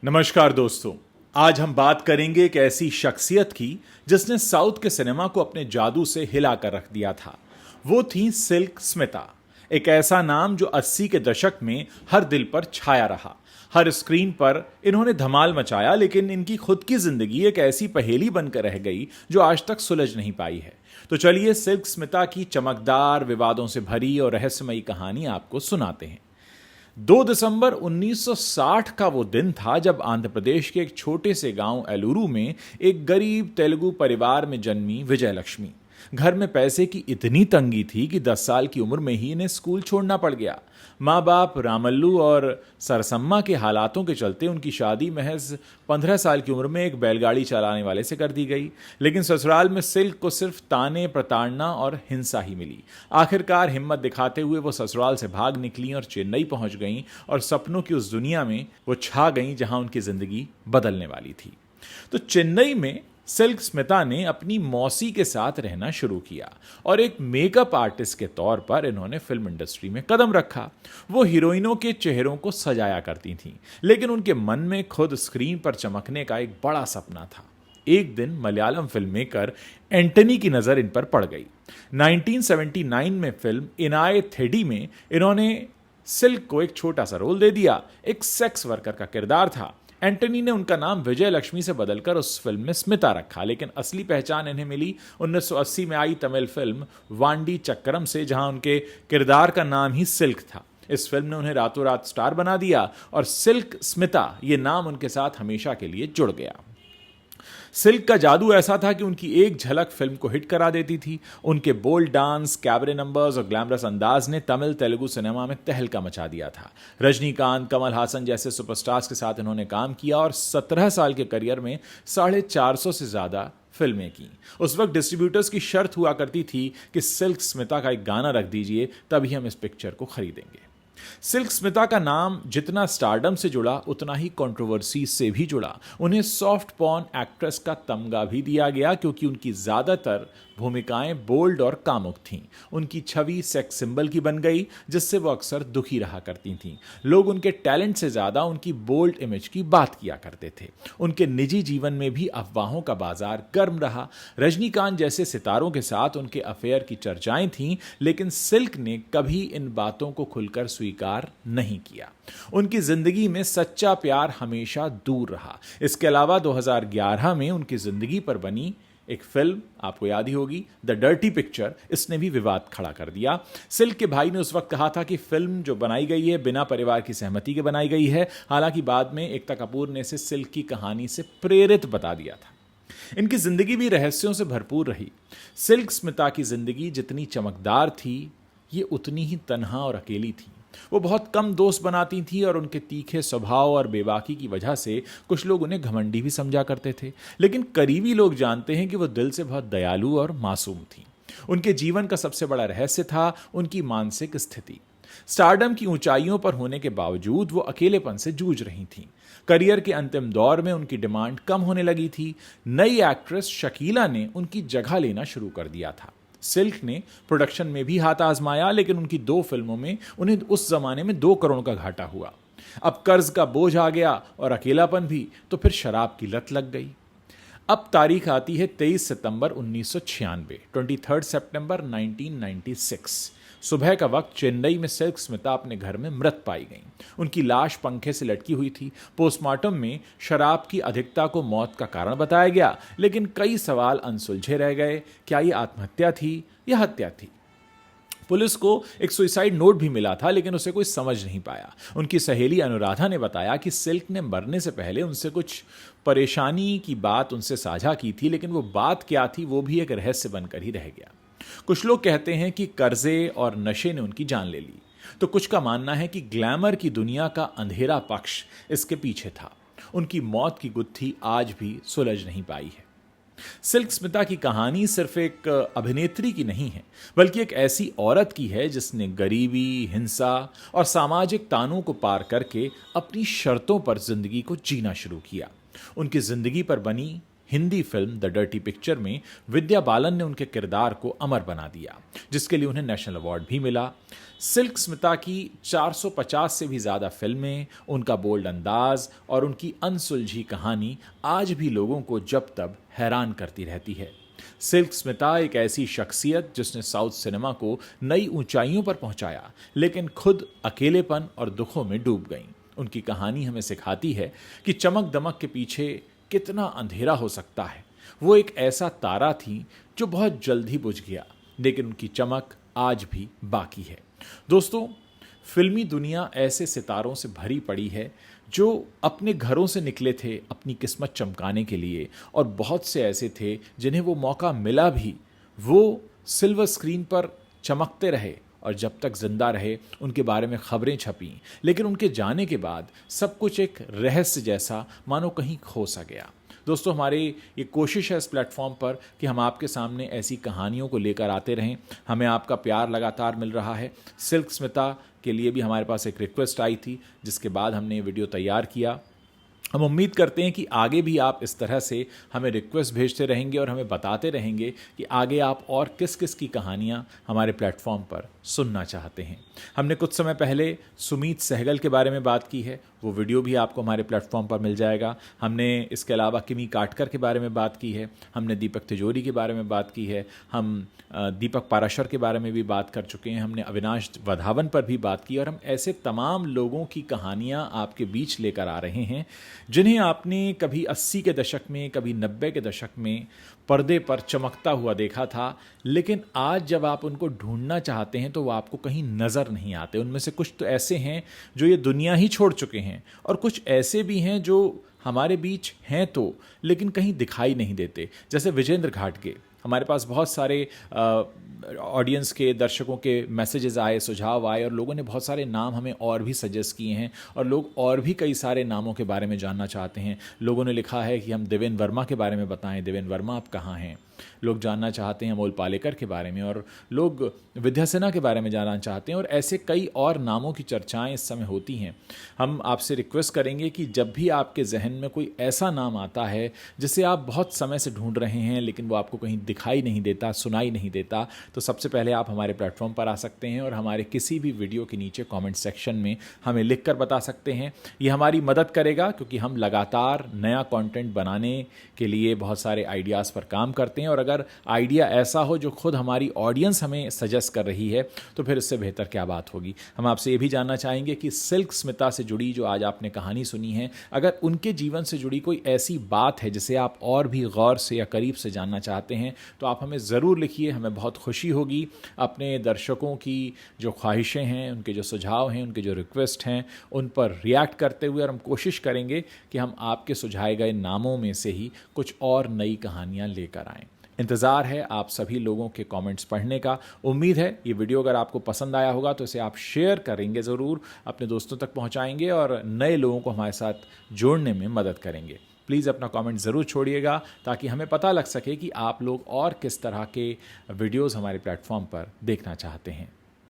नमस्कार दोस्तों। आज हम बात करेंगे एक ऐसी शख्सियत की जिसने साउथ के सिनेमा को अपने जादू से हिला कर रख दिया था। वो थी सिल्क स्मिता। एक ऐसा नाम जो 80 के दशक में हर दिल पर छाया रहा। हर स्क्रीन पर इन्होंने धमाल मचाया, लेकिन इनकी खुद की जिंदगी एक ऐसी पहेली बनकर रह गई जो आज तक सुलझ नहीं पाई है। तो चलिए सिल्क स्मिता की चमकदार, विवादों से भरी और रहस्यमयी कहानी आपको सुनाते हैं। 2 दिसंबर 1960 का वो दिन था जब आंध्र प्रदेश के एक छोटे से गांव एलुरु में एक गरीब तेलुगु परिवार में जन्मी विजय लक्ष्मी। घर में पैसे की इतनी तंगी थी कि 10 साल की उम्र में ही इन्हें स्कूल छोड़ना पड़ गया। माँ बाप रामल्लू और सरसम्मा के हालातों के चलते उनकी शादी महज 15 साल की उम्र में एक बैलगाड़ी चलाने वाले से कर दी गई। लेकिन ससुराल में सिल्क को सिर्फ ताने, प्रताड़ना और हिंसा ही मिली। आखिरकार हिम्मत दिखाते हुए वो ससुराल से भाग निकली और चेन्नई पहुंच गईं और सपनों की उस दुनिया में वो छा गईं जहां उनकी जिंदगी बदलने वाली थी। तो चेन्नई में सिल्क स्मिता ने अपनी मौसी के साथ रहना शुरू किया और एक मेकअप आर्टिस्ट के तौर पर इन्होंने फिल्म इंडस्ट्री में कदम रखा। वो हीरोइनों के चेहरों को सजाया करती थीं, लेकिन उनके मन में खुद स्क्रीन पर चमकने का एक बड़ा सपना था। एक दिन मलयालम फिल्म मेकर एंटनी की नज़र इन पर पड़ गई। 1979 में फिल्म इनाय थेडी में इन्होंने सिल्क को एक छोटा सा रोल दे दिया। एक सेक्स वर्कर का किरदार था। एंटनी ने उनका नाम विजय लक्ष्मी से बदलकर उस फिल्म में स्मिता रखा, लेकिन असली पहचान इन्हें मिली 1980 में आई तमिल फिल्म वांडी चक्करम से, जहां उनके किरदार का नाम ही सिल्क था। इस फिल्म ने उन्हें रातों रात स्टार बना दिया और सिल्क स्मिता ये नाम उनके साथ हमेशा के लिए जुड़ गया। सिल्क का जादू ऐसा था कि उनकी एक झलक फिल्म को हिट करा देती थी। उनके बोल्ड डांस, कैबरे नंबर्स और ग्लैमरस अंदाज ने तमिल तेलुगु सिनेमा में तहलका मचा दिया था। रजनीकांत, कमल हासन जैसे सुपरस्टार्स के साथ इन्होंने काम किया और 17 साल के करियर में 450 से ज्यादा फिल्में की। उस वक्त डिस्ट्रीब्यूटर्स की शर्त हुआ करती थी कि सिल्क स्मिता का एक गाना रख दीजिए, तभी हम इस पिक्चर को खरीदेंगे। सिल्क स्मिता का नाम जितना स्टारडम से जुड़ा उतना ही कंट्रोवर्सी से भी जुड़ा। उन्हें सॉफ्ट पॉर्न एक्ट्रेस का तमगा भी दिया गया, क्योंकि उनकी ज्यादातर भूमिकाएं बोल्ड और कामुक थीं। उनकी छवि सेक्स सिंबल की बन गई, जिससे वो अक्सर दुखी रहा करती थीं। लोग उनके टैलेंट से ज्यादा उनकी बोल्ड इमेज की बात किया करते थे। उनके निजी जीवन में भी अफवाहों का बाजार गर्म रहा। रजनीकांत जैसे सितारों के साथ उनके अफेयर की चर्चाएं थीं, लेकिन सिल्क ने कभी इन बातों को खुलकर स्वीकार नहीं किया। उनकी जिंदगी में सच्चा प्यार हमेशा दूर रहा। इसके अलावा 2011 में उनकी जिंदगी पर बनी एक फिल्म, आपको याद ही होगी, द डर्टी पिक्चर, इसने भी विवाद खड़ा कर दिया। सिल्क के भाई ने उस वक्त कहा था कि फिल्म जो बनाई गई है बिना परिवार की सहमति के बनाई गई है। हालांकि बाद में एकता कपूर ने इसे सिल्क की कहानी से प्रेरित बता दिया था। इनकी जिंदगी भी रहस्यों से भरपूर रही। सिल्क स्मिता की जिंदगी जितनी चमकदार थी, ये उतनी ही तन्हा और अकेली थी। वो बहुत कम दोस्त बनाती थी और उनके तीखे स्वभाव और बेबाकी की वजह से कुछ लोग उन्हें घमंडी भी समझा करते थे। लेकिन करीबी लोग जानते हैं कि वो दिल से बहुत दयालु और मासूम थी। उनके जीवन का सबसे बड़ा रहस्य था उनकी मानसिक स्थिति। स्टारडम की ऊंचाइयों पर होने के बावजूद वो अकेलेपन से जूझ रही थीं। करियर के अंतिम दौर में उनकी डिमांड कम होने लगी थी। नई एक्ट्रेस शकीला ने उनकी जगह लेना शुरू कर दिया था। सिल्क ने प्रोडक्शन में भी हाथ आजमाया, लेकिन उनकी 2 फिल्मों में उन्हें उस जमाने में 2 करोड़ का घाटा हुआ। अब कर्ज का बोझ आ गया और अकेलापन भी, तो फिर शराब की लत लग गई। अब तारीख आती है 23 सितंबर 1996, 23 सितंबर 1996। सुबह का वक्त चेन्नई में सिल्क स्मिता अपने घर में मृत पाई गईं। उनकी लाश पंखे से लटकी हुई थी। पोस्टमार्टम में शराब की अधिकता को मौत का कारण बताया गया, लेकिन कई सवाल अनसुलझे रह गए। क्या ये आत्महत्या थी या हत्या थी? पुलिस को एक सुसाइड नोट भी मिला था, लेकिन उसे कोई समझ नहीं पाया। उनकी सहेली अनुराधा ने बताया कि सिल्क ने मरने से पहले उनसे कुछ परेशानी की बात उनसे साझा की थी, लेकिन वो बात क्या थी वो भी एक रहस्य बनकर ही रह गया। कुछ लोग कहते हैं कि कर्जे और नशे ने उनकी जान ले ली, तो कुछ का मानना है कि ग्लैमर की दुनिया का अंधेरा पक्ष इसके पीछे था। उनकी मौत की गुत्थी आज भी सुलझ नहीं पाई है। सिल्क स्मिता की कहानी सिर्फ एक अभिनेत्री की नहीं है, बल्कि एक ऐसी औरत की है जिसने गरीबी, हिंसा और सामाजिक तानों को पार करके अपनी शर्तों पर जिंदगी को जीना शुरू किया। उनकी जिंदगी पर बनी Hindi film the dirty picture में विद्या बालन ने उनके किरदार को अमर बना दिया, जिसके लिए उन्हें नेशनल अवार्ड भी मिला। सिल्क स्मिता की 450 से भी ज़्यादा फिल्में, उनका बोल्ड अंदाज और उनकी अनसुलझी कहानी आज भी लोगों को जब तब हैरान करती रहती है। सिल्क स्मिता एक ऐसी शख्सियत जिसने साउथ सिनेमा को नई ऊंचाइयों पर पहुंचाया, लेकिन खुद अकेलेपन और दुखों में डूब गईं। उनकी कहानी हमें सिखाती है कि चमक दमक के पीछे कितना अंधेरा हो सकता है। वो एक ऐसा तारा थी जो बहुत जल्द ही बुझ गया, लेकिन उनकी चमक आज भी बाकी है। दोस्तों, फिल्मी दुनिया ऐसे सितारों से भरी पड़ी है जो अपने घरों से निकले थे अपनी किस्मत चमकाने के लिए, और बहुत से ऐसे थे जिन्हें वो मौका मिला भी, वो सिल्वर स्क्रीन पर चमकते रहे और जब तक जिंदा रहे उनके बारे में खबरें छपीं, लेकिन उनके जाने के बाद सब कुछ एक रहस्य जैसा मानो कहीं खो सा गया। दोस्तों, हमारी ये कोशिश है इस प्लेटफॉर्म पर कि हम आपके सामने ऐसी कहानियों को लेकर आते रहें। हमें आपका प्यार लगातार मिल रहा है। सिल्क स्मिता के लिए भी हमारे पास एक रिक्वेस्ट आई थी, जिसके बाद हमने ये वीडियो तैयार किया। हम उम्मीद करते हैं कि आगे भी आप इस तरह से हमें रिक्वेस्ट भेजते रहेंगे और हमें बताते रहेंगे कि आगे आप और किस किस की कहानियाँ हमारे प्लेटफॉर्म पर सुनना चाहते हैं। हमने कुछ समय पहले सुमीत सहगल के बारे में बात की है, वो वीडियो भी आपको हमारे प्लेटफॉर्म पर मिल जाएगा। हमने इसके अलावा किमी काटकर के बारे में बात की है, हमने दीपक तिजोरी के बारे में बात की है, हम दीपक पाराशर के बारे में भी बात कर चुके हैं, हमने अविनाश वधावन पर भी बात की, और हम ऐसे तमाम लोगों की कहानियाँ आपके बीच लेकर आ रहे हैं जिन्हें आपने कभी 80 के दशक में, कभी 90 के दशक में पर्दे पर चमकता हुआ देखा था, लेकिन आज जब आप उनको ढूंढना चाहते हैं तो वो आपको कहीं नज़र नहीं आते। उनमें से कुछ तो ऐसे हैं जो ये दुनिया ही छोड़ चुके हैं, और कुछ ऐसे भी हैं जो हमारे बीच हैं तो, लेकिन कहीं दिखाई नहीं देते। जैसे विजेंद्र घाटगे, हमारे पास बहुत सारे ऑडियंस के, दर्शकों के मैसेजेस आए, सुझाव आए, और लोगों ने बहुत सारे नाम हमें और भी सजेस्ट किए हैं, और लोग और भी कई सारे नामों के बारे में जानना चाहते हैं। लोगों ने लिखा है कि हम देवेंद्र वर्मा के बारे में बताएं, देवेंद्र वर्मा आप कहाँ हैं। लोग जानना चाहते हैं अमोल पालेकर के बारे में, और लोग विद्या सिन्हा के बारे में जानना चाहते हैं, और ऐसे कई और नामों की चर्चाएं इस समय होती हैं। हम आपसे रिक्वेस्ट करेंगे कि जब भी आपके जहन में कोई ऐसा नाम आता है जिसे आप बहुत समय से ढूंढ रहे हैं, लेकिन वो आपको कहीं दिखाई नहीं देता, सुनाई नहीं देता, तो सबसे पहले आप हमारे प्लेटफॉर्म पर आ सकते हैं और हमारे किसी भी वीडियो के नीचे कमेंट सेक्शन में हमें लिख कर बता सकते हैं। ये हमारी मदद करेगा, क्योंकि हम लगातार नया कंटेंट बनाने के लिए बहुत सारे आइडियाज़ पर काम करते हैं, और अगर आइडिया ऐसा हो जो खुद हमारी ऑडियंस हमें सजेस्ट कर रही है, तो फिर इससे बेहतर क्या बात होगी। हम आपसे ये भी जानना चाहेंगे कि सिल्क स्मिता से जुड़ी जो आज आपने कहानी सुनी है, अगर उनके जीवन से जुड़ी कोई ऐसी बात है जिसे आप और भी गौर से या करीब से जानना चाहते हैं, तो आप हमें ज़रूर लिखिए। हमें बहुत खुशी होगी अपने दर्शकों की जो ख्वाहिशें हैं, उनके जो सुझाव हैं, उनके जो रिक्वेस्ट हैं, उन पर रिएक्ट करते हुए, और हम कोशिश करेंगे कि हम आपके सुझाए गए नामों में से ही कुछ और नई कहानियाँ लेकर आएँ। इंतज़ार है आप सभी लोगों के कमेंट्स पढ़ने का। उम्मीद है ये वीडियो अगर आपको पसंद आया होगा तो इसे आप शेयर करेंगे ज़रूर, अपने दोस्तों तक पहुंचाएंगे और नए लोगों को हमारे साथ जोड़ने में मदद करेंगे। प्लीज़ अपना कमेंट ज़रूर छोड़िएगा, ताकि हमें पता लग सके कि आप लोग और किस तरह के वीडियोज़ हमारे प्लेटफॉर्म पर देखना चाहते हैं।